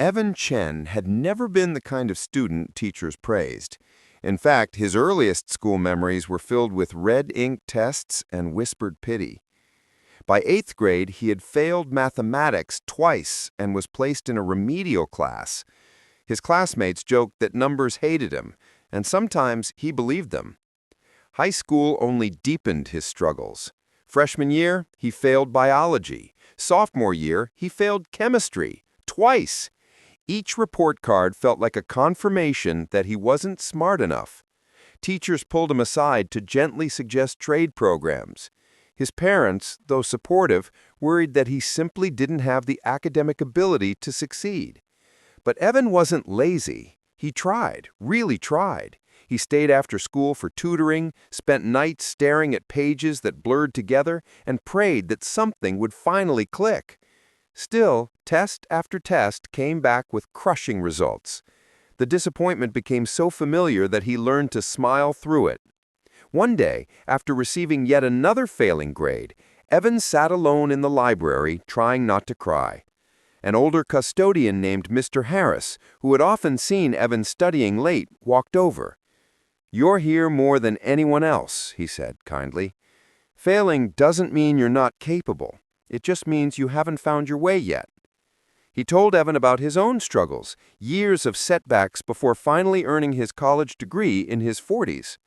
Evan Chen had never been the kind of student teachers praised. In fact, his earliest school memories were filled with red ink tests and whispered pity. By eighth grade, he had failed mathematics twice and was placed in a remedial class. His classmates joked that numbers hated him, and sometimes he believed them. High school only deepened his struggles. Freshman year, he failed biology. Sophomore year, he failed chemistry, twice. Each report card felt like a confirmation that he wasn't smart enough. Teachers pulled him aside to gently suggest trade programs. His parents, though supportive, worried that he simply didn't have the academic ability to succeed. But Evan wasn't lazy. He tried, really tried. He stayed after school for tutoring, spent nights staring at pages that blurred together, and prayed that something would finally click. Still, test after test came back with crushing results. The disappointment became so familiar that he learned to smile through it. One day, after receiving yet another failing grade, Evan sat alone in the library, trying not to cry. An older custodian named Mr. Harris, who had often seen Evan studying late, walked over. "You're here more than anyone else," he said kindly. "Failing doesn't mean you're not capable. It just means you haven't found your way yet." He told Evan about his own struggles, years of setbacks before finally earning his college degree in his 40s.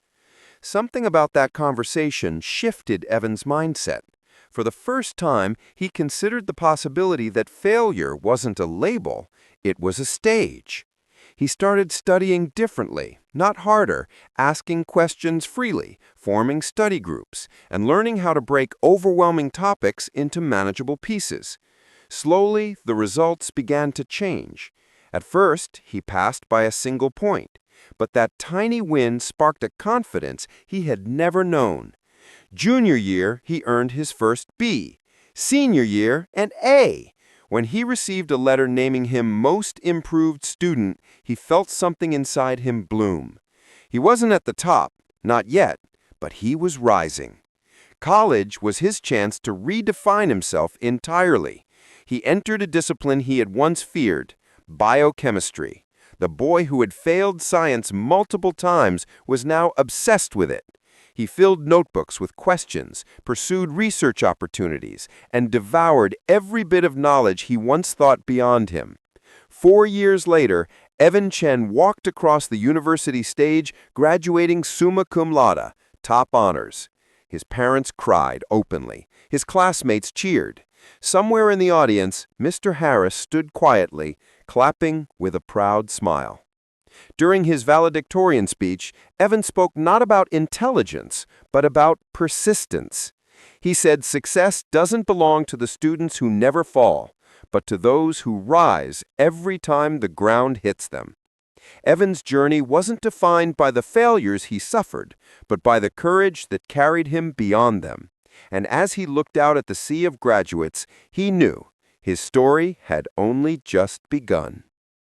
Something about that conversation shifted Evan's mindset. For the first time, he considered the possibility that failure wasn't a label, it was a stage. He started studying differently, not harder, asking questions freely, forming study groups, and learning how to break overwhelming topics into manageable pieces. Slowly, the results began to change. At first, he passed by a single point, but that tiny win sparked a confidence he had never known. Junior year, he earned his first B. Senior year, an A. When he received a letter naming him Most Improved Student, he felt something inside him bloom. He wasn't at the top, not yet, but he was rising. College was his chance to redefine himself entirely. He entered a discipline he had once feared, biochemistry. The boy who had failed science multiple times was now obsessed with it. He filled notebooks with questions, pursued research opportunities, and devoured every bit of knowledge he once thought beyond him. 4 years later, Evan Chen walked across the university stage, graduating summa cum laude, top honors. His parents cried openly. His classmates cheered. Somewhere in the audience, Mr. Harris stood quietly, clapping with a proud smile. During his valedictorian speech, Evan spoke not about intelligence, but about persistence. He said success doesn't belong to the students who never fall, but to those who rise every time the ground hits them. Evan's journey wasn't defined by the failures he suffered, but by the courage that carried him beyond them. And as he looked out at the sea of graduates, he knew his story had only just begun.